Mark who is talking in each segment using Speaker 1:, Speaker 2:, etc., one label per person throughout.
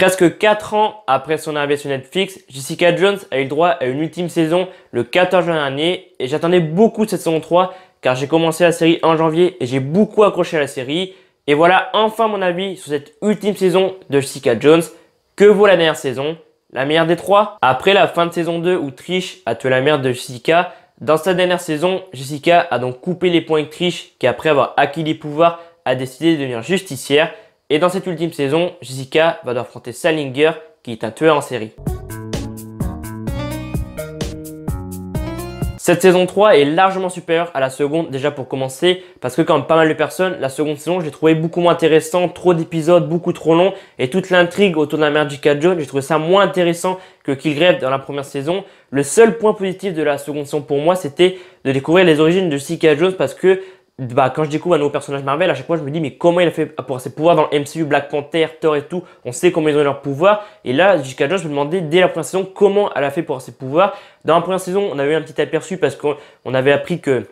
Speaker 1: Presque 4 ans après son arrivée sur Netflix, Jessica Jones a eu le droit à une ultime saison le 14 juin dernier et j'attendais beaucoup cette saison 3 car j'ai commencé la série en janvier et j'ai beaucoup accroché à la série. Et voilà enfin mon avis sur cette ultime saison de Jessica Jones. Que vaut la dernière saison? La meilleure des trois? Après la fin de saison 2 où Trish a tué la mère de Jessica, dans sa dernière saison, Jessica a donc coupé les ponts avec Trish qui après avoir acquis les pouvoirs a décidé de devenir justicière. Et dans cette ultime saison, Jessica va devoir affronter Salinger qui est un tueur en série. Cette saison 3 est largement supérieure à la seconde déjà pour commencer parce que comme pas mal de personnes, la seconde saison je l'ai trouvée beaucoup moins intéressante, trop d'épisodes, beaucoup trop longs et toute l'intrigue autour de la mère de Jessica Jones, j'ai trouvé ça moins intéressant que Kilgrave dans la première saison. Le seul point positif de la seconde saison pour moi c'était de découvrir les origines de Jessica Jones parce que quand je découvre un nouveau personnage Marvel, à chaque fois je me dis mais comment il a fait pour ses pouvoirs dans le MCU, Black Panther, Thor et tout, on sait comment ils ont eu leurs pouvoirs. Et là, Jessica Jones, je me demandais dès la première saison comment elle a fait pour avoir ses pouvoirs. Dans la première saison, on avait eu un petit aperçu parce qu'on avait appris que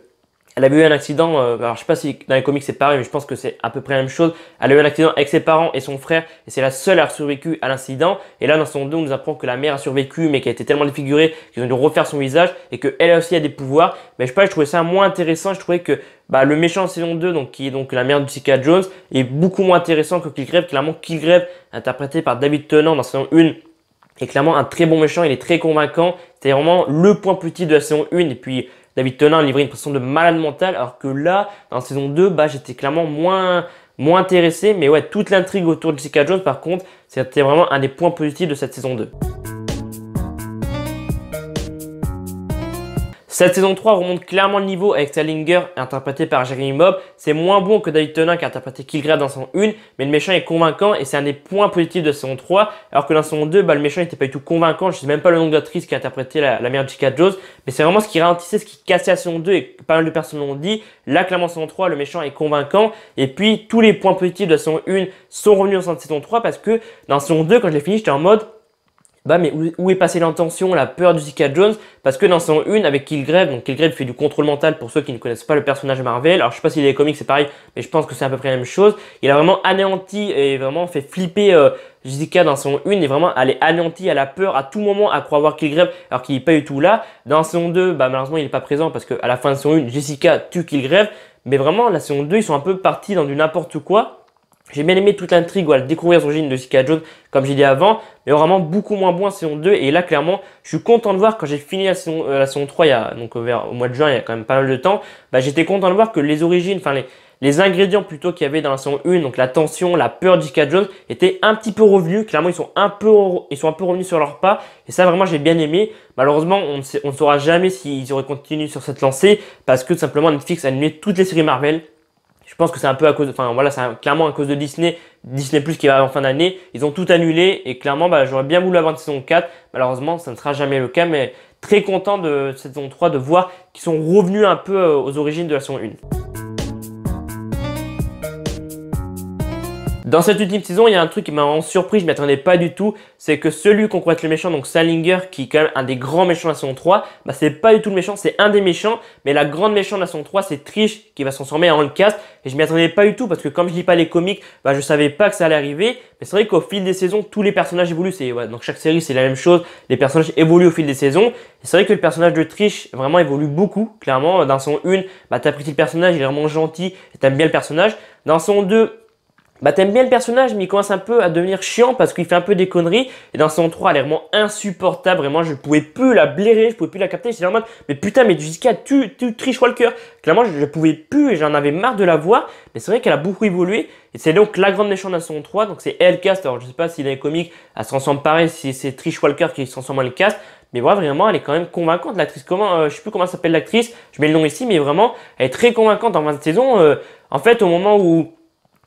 Speaker 1: elle avait eu un accident, alors je sais pas si dans les comics c'est pareil, mais je pense que c'est à peu près la même chose. Elle a eu un accident avec ses parents et son frère et c'est la seule à avoir survécu à l'incident. Et là dans son 2 on nous apprend que la mère a survécu mais qu'elle a été tellement défigurée qu'ils ont dû refaire son visage et qu'elle aussi a des pouvoirs. Mais je sais pas, je trouvais ça moins intéressant, je trouvais que le méchant de saison 2, donc, qui est donc la mère de Jessica Jones, est beaucoup moins intéressant que Kilgrave. Clairement Kilgrave, interprété par David Tennant dans saison 1, est clairement un très bon méchant, il est très convaincant. C'était vraiment le point positif de la saison 1 et puis David Tennant a livré une prestation de malade mental, alors que là, dans la saison 2, j'étais clairement moins intéressé. Mais ouais, toute l'intrigue autour de Jessica Jones, par contre, c'était vraiment un des points positifs de cette saison 2. Cette saison 3 remonte clairement le niveau avec Salinger interprété par Jeremy Mobb. C'est moins bon que David Tennant qui a interprété Kilgrave dans saison 1, mais le méchant est convaincant et c'est un des points positifs de la saison 3. Alors que dans saison 2, le méchant n'était pas du tout convaincant. Je ne sais même pas le nom de l'actrice qui a interprété la mère de Jessica Jones, mais c'est vraiment ce qui ralentissait, ce qui cassait la saison 2 et pas mal de personnes l'ont dit. Là, clairement, saison 3, le méchant est convaincant et puis tous les points positifs de la saison 1 sont revenus dans cette saison 3 parce que dans saison 2, quand je l'ai fini, j'étais en mode mais où est passée l'intention, la peur de Jessica Jones? Parce que dans saison 1 avec Kilgrave, donc Kilgrave fait du contrôle mental pour ceux qui ne connaissent pas le personnage Marvel. Alors je sais pas si les comics c'est pareil, mais je pense que c'est à peu près la même chose. Il a vraiment anéanti et vraiment fait flipper Jessica dans saison 1 et vraiment elle est anéantie, elle a peur à tout moment à croire voir Kilgrave alors qu'il n'est pas du tout là. Dans saison 2, malheureusement il n'est pas présent parce qu'à la fin de saison 1, Jessica tue Kilgrave. Mais vraiment la saison 2, ils sont un peu partis dans du n'importe quoi. J'ai bien aimé toute l'intrigue où elle découvrir les origines de Jessica Jones, comme j'ai dit avant, mais vraiment beaucoup moins bon en saison 2. Et là, clairement, je suis content de voir quand j'ai fini la saison 3, au mois de juin, il y a quand même pas mal de temps, j'étais content de voir que les origines, les ingrédients plutôt qu'il y avait dans la saison 1, donc la tension, la peur de Jessica Jones, étaient un petit peu revenus. Clairement, ils sont un peu revenus sur leurs pas. Et ça, vraiment, j'ai bien aimé. Malheureusement, on ne saura jamais s'ils auraient continué sur cette lancée parce que tout simplement, Netflix a annulé toutes les séries Marvel. Je pense que c'est un peu à cause c'est clairement à cause de Disney Plus qui va en fin d'année. Ils ont tout annulé et clairement, j'aurais bien voulu avoir une saison 4. Malheureusement, ça ne sera jamais le cas, mais très content de cette saison 3 de voir qu'ils sont revenus un peu aux origines de la saison 1. Dans cette ultime saison, il y a un truc qui m'a vraiment surpris, je ne m'y attendais pas du tout, c'est que celui qu'on croit être le méchant, donc Salinger, qui est quand même un des grands méchants de la saison 3, c'est pas du tout le méchant, c'est un des méchants, mais la grande méchante de la saison 3, c'est Trish qui va se transformer en Hulkcast, et je m'y attendais pas du tout parce que comme je lis pas les comics, je savais pas que ça allait arriver, mais c'est vrai qu'au fil des saisons, tous les personnages évoluent, donc chaque série c'est la même chose, les personnages évoluent au fil des saisons, et c'est vrai que le personnage de Trish vraiment évolue beaucoup, clairement, dans son 1, t'apprécies le personnage, il est vraiment gentil, et t'aimes bien le personnage, dans son 2, t'aimes bien le personnage, mais il commence un peu à devenir chiant parce qu'il fait un peu des conneries. Et dans saison 3, elle est vraiment insupportable. Vraiment, je pouvais plus la blairer, je pouvais plus la capter. J'étais en mode, mais putain, mais Jessica, tu Trish Walker. Clairement, je pouvais plus et j'en avais marre de la voir. Mais c'est vrai qu'elle a beaucoup évolué. Et c'est donc la grande méchante de la saison 3. Donc c'est Hulkcast. Alors je sais pas si dans les comics, elle se transforme pareil, si c'est Trish Walker qui se transforme en Hulkcast. Mais voilà, vraiment, elle est quand même convaincante. L'actrice, je sais plus comment s'appelle l'actrice. Je mets le nom ici, mais vraiment, elle est très convaincante en fin de saison. En fait, au moment où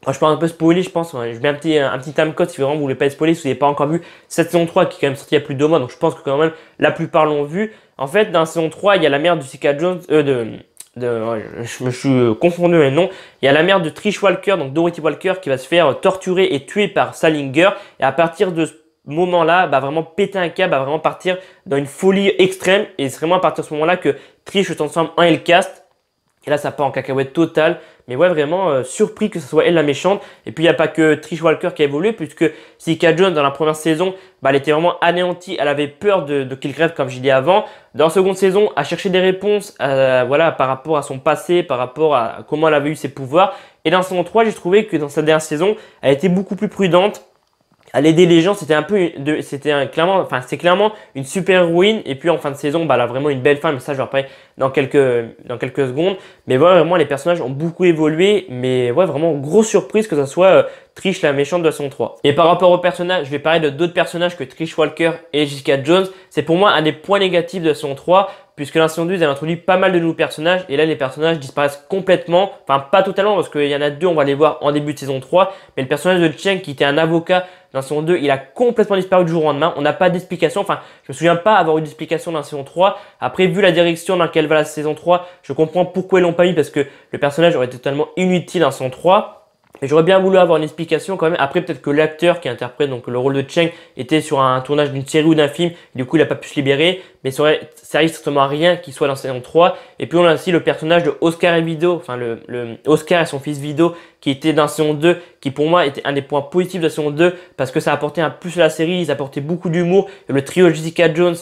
Speaker 1: je peux un peu spoiler, je pense. Je mets un petit timecode si vraiment vous voulez pas être spoiler, si vous n'avez pas encore vu cette saison 3 qui est quand même sortie il y a plus de 2 mois. Donc je pense que quand même la plupart l'ont vu. En fait, dans la saison 3, il y a la mère de Jessica Jones, je me suis confondu les noms. Il y a la mère de Trish Walker, donc Dorothy Walker, qui va se faire torturer et tuer par Salinger. Et à partir de ce moment-là, vraiment péter un câble, vraiment partir dans une folie extrême. Et c'est vraiment à partir de ce moment-là que Trish se transforme en Hulkcast. Et là, ça part en cacahuète totale. Mais ouais, vraiment surpris que ce soit elle la méchante. Et puis, il n'y a pas que Trish Walker qui a évolué, puisque Jessica Jones, dans la première saison, bah, elle était vraiment anéantie. Elle avait peur de Kilgrave, comme j'ai dit avant. Dans la seconde saison, à chercher des réponses voilà, par rapport à son passé, par rapport à comment elle avait eu ses pouvoirs. Et dans la saison 3, j'ai trouvé que dans sa dernière saison, elle était beaucoup plus prudente. Elle aidait les gens, c'est clairement une super héroïne. Et puis en fin de saison, bah, elle a vraiment une belle fin, mais ça je vais en parler dans quelques secondes. Mais voilà, vraiment les personnages ont beaucoup évolué, mais ouais, vraiment grosse surprise que ça soit Trish la méchante de la saison 3. Et par rapport aux personnages, je vais parler de d'autres personnages que Trish Walker et Jessica Jones. C'est pour moi un des points négatifs de la saison 3, puisque dans la saison 2, ils avaient introduit pas mal de nouveaux personnages, et là les personnages disparaissent complètement, enfin pas totalement, parce qu'il y en a deux, on va les voir en début de saison 3, mais le personnage de Cheng qui était un avocat dans la saison 2, il a complètement disparu du jour au lendemain, on n'a pas d'explication, enfin je me souviens pas avoir eu d'explication dans la saison 3, après vu la direction dans laquelle va la saison 3, je comprends pourquoi ils l'ont pas mis, parce que le personnage aurait été totalement inutile dans la saison 3, et j'aurais bien voulu avoir une explication quand même. Après, peut-être que l'acteur qui interprète donc le rôle de Cheng était sur un tournage d'une série ou d'un film. Et du coup, il n'a pas pu se libérer. Mais ça arrive strictement à rien qu'il soit dans saison 3. Et puis, on a aussi le personnage de Oscar et Vido. Enfin, le Oscar et son fils Vido qui était dans saison 2. Qui pour moi était un des points positifs de la saison 2. Parce que ça apportait un plus à la série. Ils apportaient beaucoup d'humour. Et le trio Jessica Jones,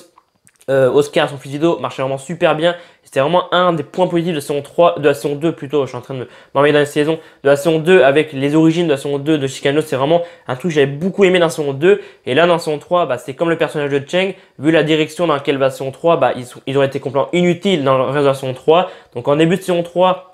Speaker 1: Oscar et son fils Vido marchait vraiment super bien. C'était vraiment un des points positifs de la saison 3, de la saison 2 plutôt. Je suis en train de m'envoyer dans la saison de la saison 2 avec les origines de la saison 2 de Jessica Jones. C'est vraiment un truc que j'avais beaucoup aimé dans la saison 2. Et là, dans la saison 3, bah, c'est comme le personnage de Cheng. Vu la direction dans laquelle va la saison 3, bah, ils ont été complètement inutiles dans le reste de la saison 3. Donc en début de saison 3,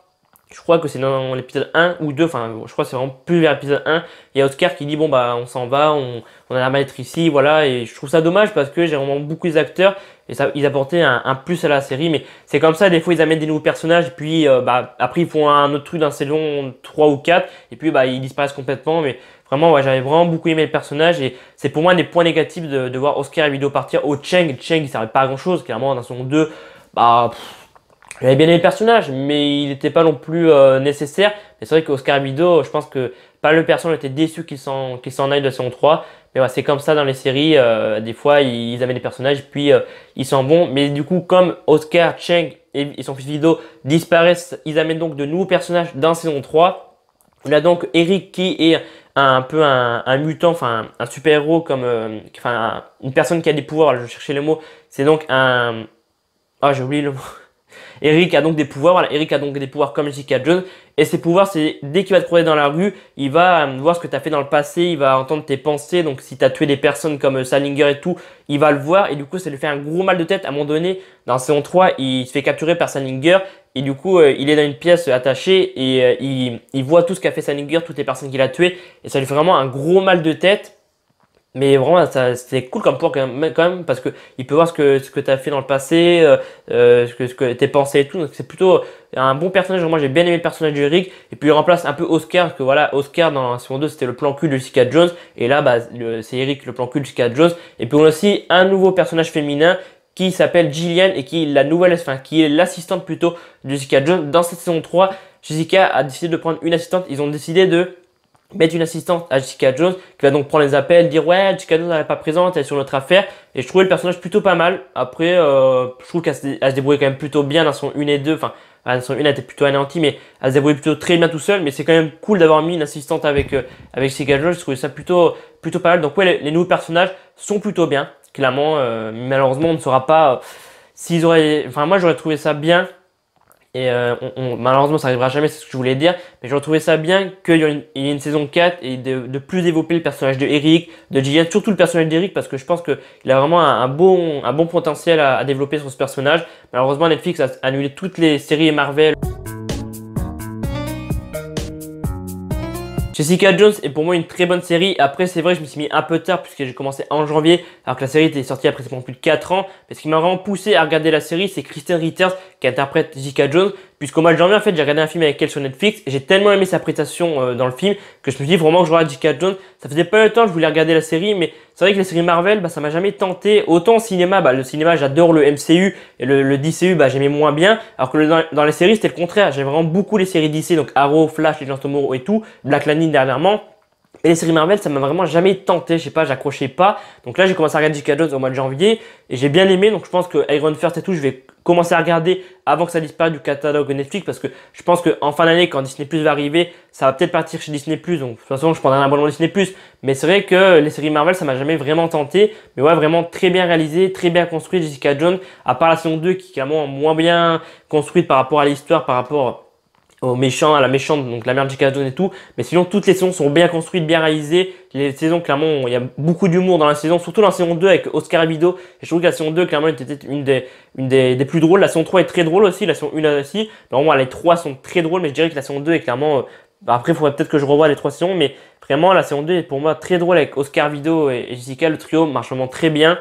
Speaker 1: je crois que c'est dans l'épisode 1 ou 2, enfin je crois que c'est vraiment plus vers l'épisode 1. Il y a Oscar qui dit bon bah on s'en va, on a la mal être ici, voilà. Et je trouve ça dommage parce que j'ai vraiment beaucoup les acteurs et ça, ils apportaient un plus à la série. Mais c'est comme ça, des fois ils amènent des nouveaux personnages et puis bah, après ils font un autre truc dans saison 3 ou 4 et puis bah, ils disparaissent complètement. Mais vraiment, ouais, j'avais vraiment beaucoup aimé le personnage et c'est pour moi un des points négatifs de voir Oscar et Vido partir. Au Cheng il servait pas à grand chose, clairement dans saison 2, bah... J'avais bien aimé le personnage, mais il n'était pas non plus nécessaire. Mais c'est vrai qu'Oscar Vido, je pense que pas le personnage était déçu qu'il s'en aille de la saison 3. Mais ouais, c'est comme ça dans les séries. Des fois, ils amènent des personnages, puis ils s'en vont. Mais du coup, comme Oscar, Cheng et son fils Vido disparaissent, ils amènent donc de nouveaux personnages dans la saison 3. On a donc Eric qui est un peu un mutant, enfin un super-héros, comme une personne qui a des pouvoirs. Je cherchais le mot. C'est donc un... Ah, j'ai oublié le mot. Eric a donc des pouvoirs, voilà, Eric a donc des pouvoirs comme Jessica Jones. Et ses pouvoirs, c'est dès qu'il va te croiser dans la rue, il va voir ce que tu as fait dans le passé, il va entendre tes pensées. Donc si tu as tué des personnes comme Salinger et tout, il va le voir. Et du coup, ça lui fait un gros mal de tête. À un moment donné, dans la saison 3, il se fait capturer par Salinger. Et du coup, il est dans une pièce attachée et il voit tout ce qu'a fait Salinger, toutes les personnes qu'il a tuées. Et ça lui fait vraiment un gros mal de tête. Mais vraiment, c'était cool comme pouvoir quand même parce que il peut voir ce que tu as fait dans le passé, ce que tes pensées et tout. Donc c'est plutôt un bon personnage. Moi, j'ai bien aimé le personnage d'Eric. Et puis il remplace un peu Oscar parce que voilà, Oscar dans la saison 2, c'était le plan cul de Jessica Jones. Et là, bah, c'est Eric le plan cul de Jessica Jones. Et puis on a aussi un nouveau personnage féminin qui s'appelle Gillian et qui est qui est l'assistante plutôt de Jessica Jones. Dans cette saison 3, Jessica a décidé de prendre une assistante. Ils ont décidé de mettre une assistante à Jessica Jones qui va donc prendre les appels, dire ouais Jessica Jones elle n'est pas présente, elle est sur notre affaire. Et je trouvais le personnage plutôt pas mal. Après je trouve qu'elle se débrouillait quand même plutôt bien dans son 1 et 2. Enfin dans son 1 elle était plutôt anéantie mais elle se débrouillait plutôt très bien tout seul. Mais c'est quand même cool d'avoir mis une assistante avec Jessica Jones. Je trouvais ça plutôt pas mal. Donc ouais les nouveaux personnages sont plutôt bien. Clairement malheureusement on ne saura pas s'ils auraient... Enfin moi j'aurais trouvé ça bien. Et malheureusement ça arrivera jamais, c'est ce que je voulais dire. Mais j'aurais trouvé ça bien qu'il y ait une saison 4 et de plus développer le personnage de Eric, de Gillian, surtout le personnage d'Eric parce que je pense qu'il a vraiment un bon potentiel à développer sur ce personnage. Malheureusement Netflix a annulé toutes les séries Marvel. Jessica Jones est pour moi une très bonne série. Après, c'est vrai, je me suis mis un peu tard puisque j'ai commencé en janvier alors que la série était sortie après plus de 4 ans. Mais ce qui m'a vraiment poussé à regarder la série, c'est Kristen Ritters qui interprète Jessica Jones. Puisqu'au mois de janvier, en fait, j'ai regardé un film avec elle sur Netflix et j'ai tellement aimé sa prestation dans le film que je me suis dit vraiment que je regarde Jessica Jones. Ça faisait pas longtemps que je voulais regarder la série, mais c'est vrai que les séries Marvel, bah, ça m'a jamais tenté. Autant au cinéma, bah, le cinéma, j'adore le MCU et le DCU, bah, j'aimais moins bien. Alors que dans les séries, c'était le contraire. J'aimais vraiment beaucoup les séries DC, donc Arrow, Flash, Legends of Tomorrow et tout, Black Lightning dernièrement. Et les séries Marvel, ça m'a vraiment jamais tenté, je sais pas, j'accrochais pas. Donc là, j'ai commencé à regarder Jessica Jones au mois de janvier et j'ai bien aimé. Donc je pense que Iron First et tout, je vais commencer à regarder avant que ça disparaisse du catalogue Netflix parce que je pense qu'en fin d'année, quand Disney Plus va arriver, ça va peut-être partir chez Disney Plus. Donc, de toute façon, je prendrai un abonnement Disney Plus. Mais c'est vrai que les séries Marvel, ça m'a jamais vraiment tenté. Mais ouais, vraiment très bien réalisé, très bien construit. Jessica Jones, à part la saison 2 qui est clairement moins bien construite par rapport à l'histoire, par rapport au méchant, à la méchante, donc la mère de Jessica Jones et tout. Mais sinon, toutes les saisons sont bien construites, bien réalisées. Les saisons, clairement, il y a beaucoup d'humour dans la saison, surtout dans la saison 2 avec Oscar Abido. Et je trouve que la saison 2, clairement, était une des plus drôles. La saison 3 est très drôle aussi, la saison 1 aussi. Normalement, les 3 sont très drôles, mais je dirais que la saison 2 est clairement... après, il faudrait peut-être que je revoie les 3 saisons, mais vraiment, la saison 2 est pour moi très drôle avec Oscar Abido et Jessica. Le trio marche vraiment très bien.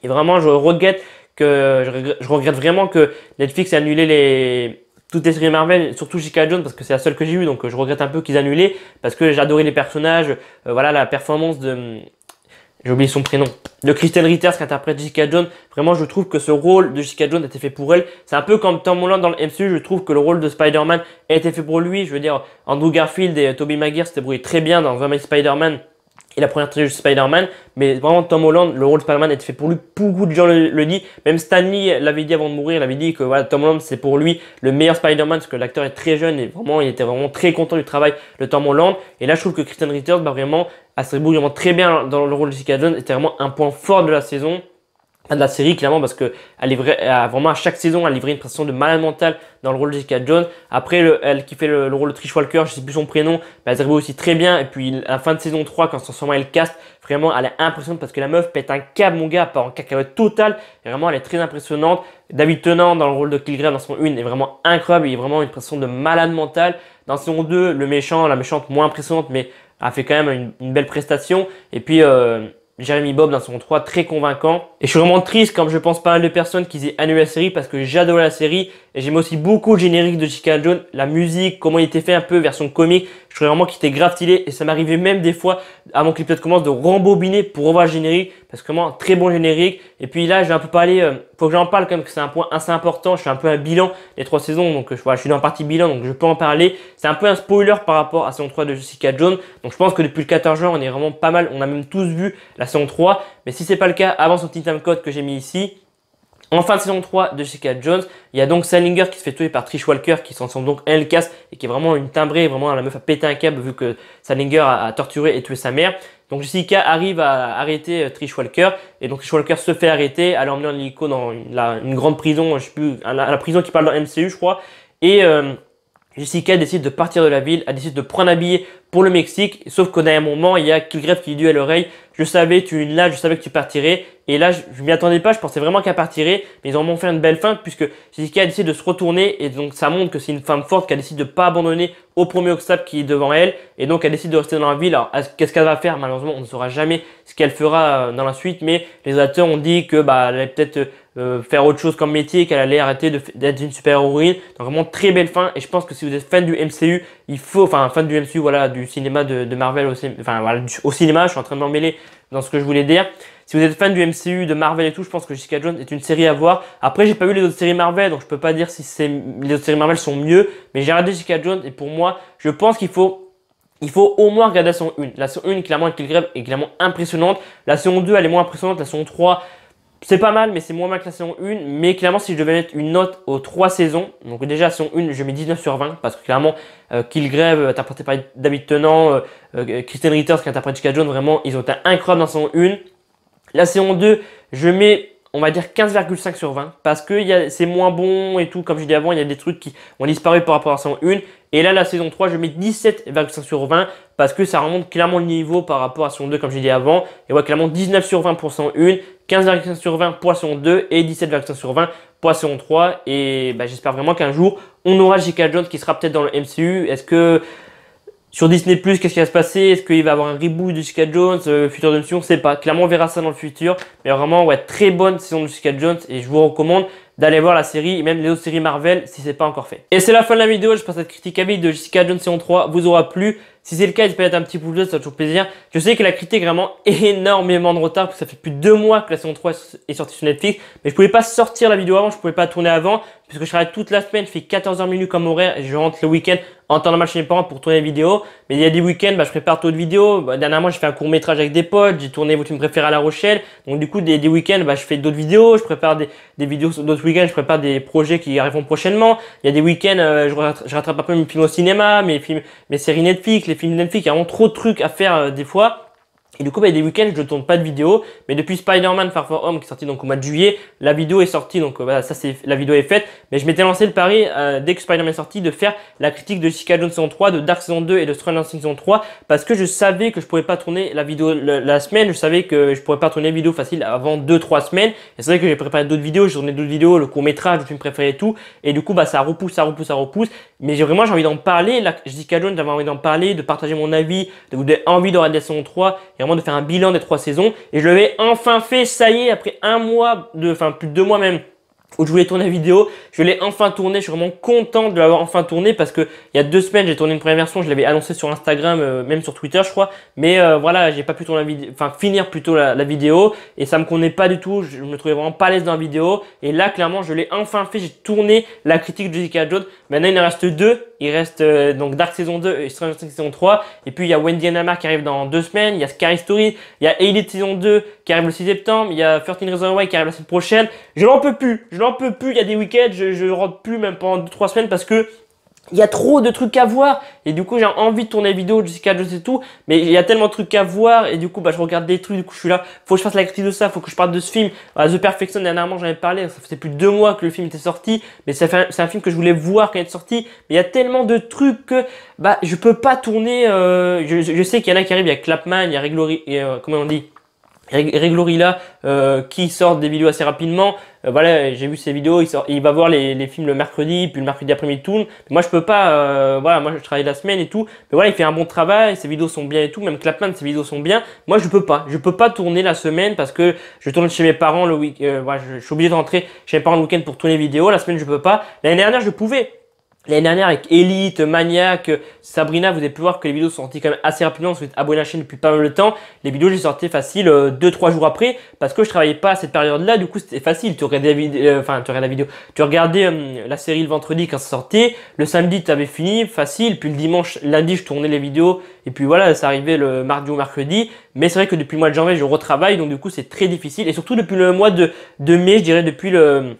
Speaker 1: Et vraiment, je regrette vraiment que Netflix ait annulé toutes les séries Marvel, surtout Jessica Jones parce que c'est la seule que j'ai vue, donc je regrette un peu qu'ils aient annulé parce que j'adorais les personnages, voilà la performance j'ai oublié son prénom, de Kristen Ritter qui interprète Jessica Jones. Vraiment, je trouve que ce rôle de Jessica Jones a été fait pour elle. C'est un peu comme Tom Holland dans le MCU, je trouve que le rôle de Spider-Man a été fait pour lui. Je veux dire, Andrew Garfield et Tobey Maguire s'étaient brouillés très bien dans Amazing Spider-Man et la première trilogie de Spider-Man, mais vraiment Tom Holland, le rôle de Spider-Man était fait pour lui, beaucoup de gens le disent, même Stan Lee l'avait dit avant de mourir, il avait dit que voilà, Tom Holland c'est pour lui le meilleur Spider-Man parce que l'acteur est très jeune et vraiment il était vraiment très content du travail de Tom Holland. Et là je trouve que Kristen Ritter vraiment elle se débrouille vraiment très bien dans le rôle de Jessica Jones, c'était vraiment un point fort de la saison. De la série clairement parce que vraiment à chaque saison elle livrait une prestation de malade mentale dans le rôle de Jessica Jones. Après elle qui fait le rôle de Trish Walker, je sais plus son prénom, mais elle se débrouille aussi très bien. Et puis à la fin de saison 3 quand elle le cast, vraiment elle est impressionnante parce que la meuf pète un câble mon gars, part en cacahuète totale et vraiment elle est très impressionnante. David Tennant dans le rôle de Kilgrave dans son 1 est vraiment incroyable, il est vraiment une prestation de malade mentale. Dans saison 2 la méchante moins impressionnante mais a fait quand même une belle prestation. Et puis Jeremy Bob dans son 3 très convaincant. Et je suis vraiment triste comme je pense pas mal de personnes qui aient annulé la série parce que j'adore la série et j'aime aussi beaucoup le générique de Jessica Jones, la musique, comment il était fait un peu version comique. Je trouvais vraiment qu'il était grave stylé et ça m'arrivait même des fois avant que l'épisode commence de rembobiner pour revoir le générique parce que vraiment très bon générique. Et puis là, j'ai un peu parlé, faut que j'en parle quand même que c'est un point assez important. Je fais un peu un bilan des 3 saisons donc voilà, je suis dans la partie bilan donc je peux en parler. C'est un peu un spoiler par rapport à saison 3 de Jessica Jones. Donc je pense que depuis le 14 juin, on est vraiment pas mal, on a même tous vu la saison 3. Mais si c'est pas le cas, avant son petit timecode que j'ai mis ici, en fin de saison 3 de Jessica Jones, il y a donc Salinger qui se fait tuer par Trish Walker qui s'en sort donc elle casse et qui est vraiment une timbrée, vraiment la meuf a pété un câble vu que Salinger a torturé et tué sa mère. Donc Jessica arrive à arrêter Trish Walker et donc Trish Walker se fait arrêter, elle est emmenée en hélico dans une grande prison, je sais plus, la prison qui parle dans MCU je crois. Et Jessica décide de partir de la ville, elle décide de prendre un billet pour le Mexique, sauf qu'au dernier moment, il y a Kilgrave qui lui dit à l'oreille « Je savais, tu es là, je savais que tu partirais ». Et là, je m'y attendais pas, je pensais vraiment qu'elle partirait, mais ils ont vraiment fait une belle fin puisque Jessica a décidé de se retourner et donc ça montre que c'est une femme forte qui a décidé de pas abandonner au premier obstacle qui est devant elle et donc elle décide de rester dans la ville. Alors, qu'est-ce qu'elle va faire? Malheureusement, on ne saura jamais ce qu'elle fera dans la suite, mais les acteurs ont dit que elle allait peut-être faire autre chose comme métier, qu'elle allait arrêter d'être une super-héroïne. Donc vraiment très belle fin et je pense que si vous êtes fan du MCU, fan du MCU, voilà, du cinéma de Marvel au cinéma, je suis en train de m'emmêler dans ce que je voulais dire. Si vous êtes fan du MCU, de Marvel et tout, je pense que Jessica Jones est une série à voir. Après, j'ai pas vu les autres séries Marvel, donc je peux pas dire si les autres séries Marvel sont mieux, mais j'ai regardé Jessica Jones et pour moi, je pense qu'il faut au moins regarder la saison 1. La saison 1, clairement, avec Kilgrave est clairement impressionnante. La saison 2, elle est moins impressionnante. La saison 3, c'est pas mal, mais c'est moins mal que la saison 1. Mais clairement, si je devais mettre une note aux 3 saisons, donc déjà la saison 1, je mets 19 sur 20 parce que clairement, Kilgrave, interprété par David Tennant, Kristen Ritter, qui interprète Jessica Jones, vraiment, ils ont été incroyables dans la saison 1. La saison 2, je mets, on va dire 15,5 sur 20 parce que c'est moins bon et tout. Comme je dis avant, il y a des trucs qui ont disparu par rapport à la saison 1. Et là, la saison 3, je mets 17,5 sur 20 parce que ça remonte clairement le niveau par rapport à la saison 2, comme j'ai dit avant. Et ouais, clairement 19 sur 20 pour la saison 1, 15,5 sur 20 pour la saison 2 et 17,5 sur 20 pour la saison 3. Et j'espère vraiment qu'un jour, on aura Jessica Jones qui sera peut-être dans le MCU. Est-ce que sur Disney+, qu'est-ce qui va se passer? Est-ce qu'il va y avoir un reboot de Jessica Jones, futur de mission? Je sais pas. Clairement, on verra ça dans le futur. Mais vraiment, ouais, très bonne saison de Jessica Jones et je vous recommande d'aller voir la série et même les autres séries Marvel si c'est pas encore fait. Et c'est la fin de la vidéo. J'espère que cette critique à vie de Jessica Jones saison 3 vous aura plu. Si c'est le cas, n'hésitez pas à mettre un petit pouce bleu, ça fait toujours plaisir. Je sais que la critique est vraiment énormément de retard parce que ça fait plus de 2 mois que la saison 3 est sortie sur Netflix. Mais je pouvais pas sortir la vidéo avant, je pouvais pas tourner avant puisque je travaille toute la semaine, je fais 14h minuit comme horaire et je rentre le week-end en temps normal chez mes parents pour tourner des vidéos. Mais il y a des week-ends, je prépare d'autres vidéos. Dernièrement, j'ai fait un court-métrage avec des potes. J'ai tourné vos films préférés à La Rochelle. Donc du coup, des week-ends, je fais d'autres vidéos. Je prépare des vidéos sur d'autres week-ends. Je prépare des projets qui arriveront prochainement. Il y a des week-ends, je rattrape un peu mes films au cinéma, mes séries Netflix, les films Netflix. Il y a vraiment trop de trucs à faire des fois. Et du coup, il y a des week-ends, je ne tourne pas de vidéo. Mais depuis Spider-Man Far From Home, qui est sorti donc au mois de juillet, la vidéo est sortie. Donc voilà, la vidéo est faite. Mais je m'étais lancé le pari, dès que Spider-Man est sorti, de faire la critique de Jessica Jones saison 3, de Dark saison 2 et de Stranger Things saison 3. Parce que je savais que je pourrais pas tourner la vidéo la semaine. Je savais que je pourrais pas tourner une vidéo facile avant 2-3 semaines. Et c'est vrai que j'ai préparé d'autres vidéos. J'ai tourné d'autres vidéos, le court-métrage, le film préféré et tout. Et du coup, ça repousse. Mais j'ai envie d'en parler. Jessica Jones, j'avais envie d'en parler, de partager mon avis, envie de regarder la saison 3 et vraiment de faire un bilan des 3 saisons. Et je l'avais enfin fait, ça y est, après un mois, plus de 2 mois même, où je voulais tourner la vidéo. Je l'ai enfin tourné, je suis vraiment content de l'avoir enfin tourné parce que il y a 2 semaines, j'ai tourné une première version, je l'avais annoncé sur Instagram, même sur Twitter, je crois. Mais voilà, j'ai pas pu tourner finir plutôt la vidéo et ça me convenait pas du tout. Je me trouvais vraiment pas à l'aise dans la vidéo. Et là, clairement, je l'ai enfin fait. J'ai tourné la critique de Jessica Jones. Maintenant, il en reste 2. Il reste donc Dark saison 2 et Stranger Things saison 3. Et puis, il y a Wendy and Amar qui arrive dans 2 semaines. Il y a Scary Story. Il y a Elite saison 2 qui arrive le 6 septembre. Il y a 13 Reasons Why qui arrive la semaine prochaine. Je n'en peux plus. Il y a des week-ends, je rentre plus même pendant 2-3 semaines parce que il y a trop de trucs à voir et du coup j'ai envie de tourner des vidéos de Jessica Jones et tout, mais il y a tellement de trucs à voir et du coup je regarde des trucs, du coup je suis là, faut que je fasse la critique de ça, faut que je parle de ce film. The Perfection, dernièrement j'en avais parlé, ça faisait plus de 2 mois que le film était sorti, mais c'est un film que je voulais voir quand il est sorti, mais il y a tellement de trucs que je peux pas tourner. Je sais qu'il y en a qui arrivent, il y a Clapman, il y a comment on dit, Reglorilla qui sortent des vidéos assez rapidement. Voilà, j'ai vu ces vidéos, il va voir les films le mercredi, puis le mercredi après-midi il tourne. Mais moi je peux pas, voilà, moi je travaille la semaine et tout. Mais voilà, il fait un bon travail, ses vidéos sont bien et tout. Même Clapman, ses vidéos sont bien. Moi je peux pas tourner la semaine parce que je tourne chez mes parents le week-end. Voilà, je suis obligé de rentrer chez mes parents le week-end pour tourner les vidéos. La semaine je peux pas. L'année dernière je pouvais. L'année dernière avec Elite, Maniac, Sabrina, vous avez pu voir que les vidéos sont sorties quand même assez rapidement parce que vous êtes abonné à la chaîne depuis pas mal de temps. Les vidéos, j'ai sorti facile 2-3 jours après parce que je travaillais pas à cette période-là. Du coup, c'était facile. Tu regardais la vidéo. Tu regardais la série le vendredi quand ça sortait. Le samedi, tu avais fini, facile. Puis le dimanche, lundi, je tournais les vidéos. Et puis voilà, ça arrivait le mardi ou mercredi. Mais c'est vrai que depuis le mois de janvier, je retravaille. Donc du coup, c'est très difficile. Et surtout depuis le mois de mai, je dirais depuis le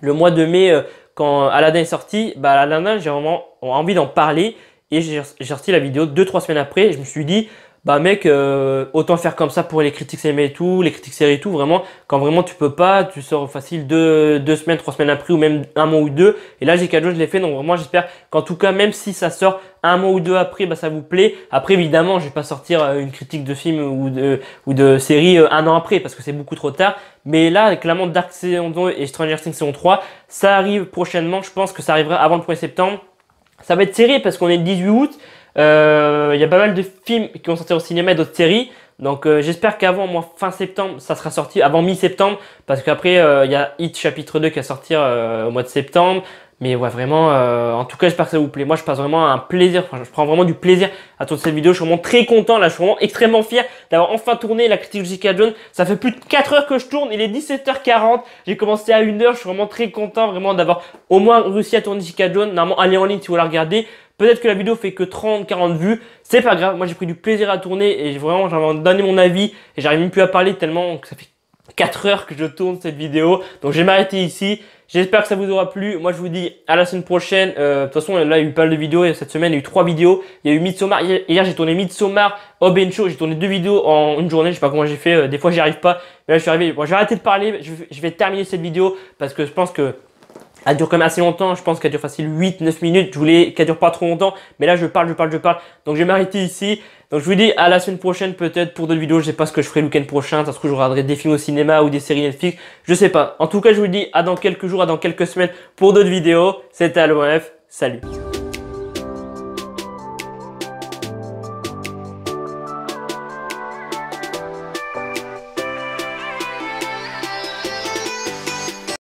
Speaker 1: mois de mai, quand Aladdin est sorti, Aladdin, j'ai vraiment envie d'en parler et j'ai sorti la vidéo 2-3 semaines après et je me suis dit, mec, autant faire comme ça pour les critiques cinéma et tout, les critiques séries et tout, vraiment, quand vraiment tu peux pas, tu sors facile 2 semaines, 3 semaines après ou même 1 mois ou 2. Et là, Jessica Jones, je l'ai fait, donc vraiment, j'espère qu'en tout cas, même si ça sort 1 mois ou 2 après, ça vous plaît. Après, évidemment, je vais pas sortir une critique de film ou de série 1 an après parce que c'est beaucoup trop tard. Mais là, clairement, Dark saison 2 et Stranger Things saison 3, ça arrive prochainement. Je pense que ça arrivera avant le 1er septembre. Ça va être serré parce qu'on est le 18 août. Il y a pas mal de films qui vont sortir au cinéma et d'autres séries. Donc j'espère qu'avant fin septembre, ça sera sorti avant mi-septembre. Parce qu'après, il y a Hit chapitre 2 qui va sortir au mois de septembre. Mais ouais, vraiment, en tout cas, j'espère que ça vous plaît. Moi, je passe vraiment un plaisir. Enfin, je prends vraiment du plaisir à tourner cette vidéo. Je suis vraiment très content. Là, je suis vraiment extrêmement fier d'avoir enfin tourné la critique de Jessica Jones. Ça fait plus de 4 heures que je tourne. Il est 17h40. J'ai commencé à 1h. Je suis vraiment très content vraiment d'avoir au moins réussi à tourner Jessica Jones. Normalement, allez en ligne si vous la regardez. Peut-être que la vidéo fait que 30-40 vues. C'est pas grave. Moi, j'ai pris du plaisir à tourner et vraiment, j'ai envie de donner mon avis. Et j'arrive même plus à parler tellement que ça fait 4 heures que je tourne cette vidéo. Donc, je vais m'arrêter ici. J'espère que ça vous aura plu. Moi, je vous dis à la semaine prochaine. De toute façon, là, il y a eu pas mal de vidéos. Et cette semaine, il y a eu 3 vidéos. Il y a eu Midsommar. Hier, j'ai tourné Midsommar, Hobbs & Shaw. J'ai tourné 2 vidéos en une journée. Je sais pas comment j'ai fait. Des fois, j'y arrive pas. Mais là, je suis arrivé. Bon, je vais arrêter de parler. Je vais terminer cette vidéo parce que je pense que elle dure quand même assez longtemps. Je pense qu'elle dure facile 8-9 minutes. Je voulais qu'elle dure pas trop longtemps. Mais là, je parle. Donc, je vais m'arrêter ici. Donc, je vous dis à la semaine prochaine peut-être pour d'autres vidéos. Je sais pas ce que je ferai le week-end prochain. Parce que je regarderai des films au cinéma ou des séries Netflix. Je sais pas. En tout cas, je vous dis à dans quelques jours, à dans quelques semaines pour d'autres vidéos. C'était AlloF. Salut.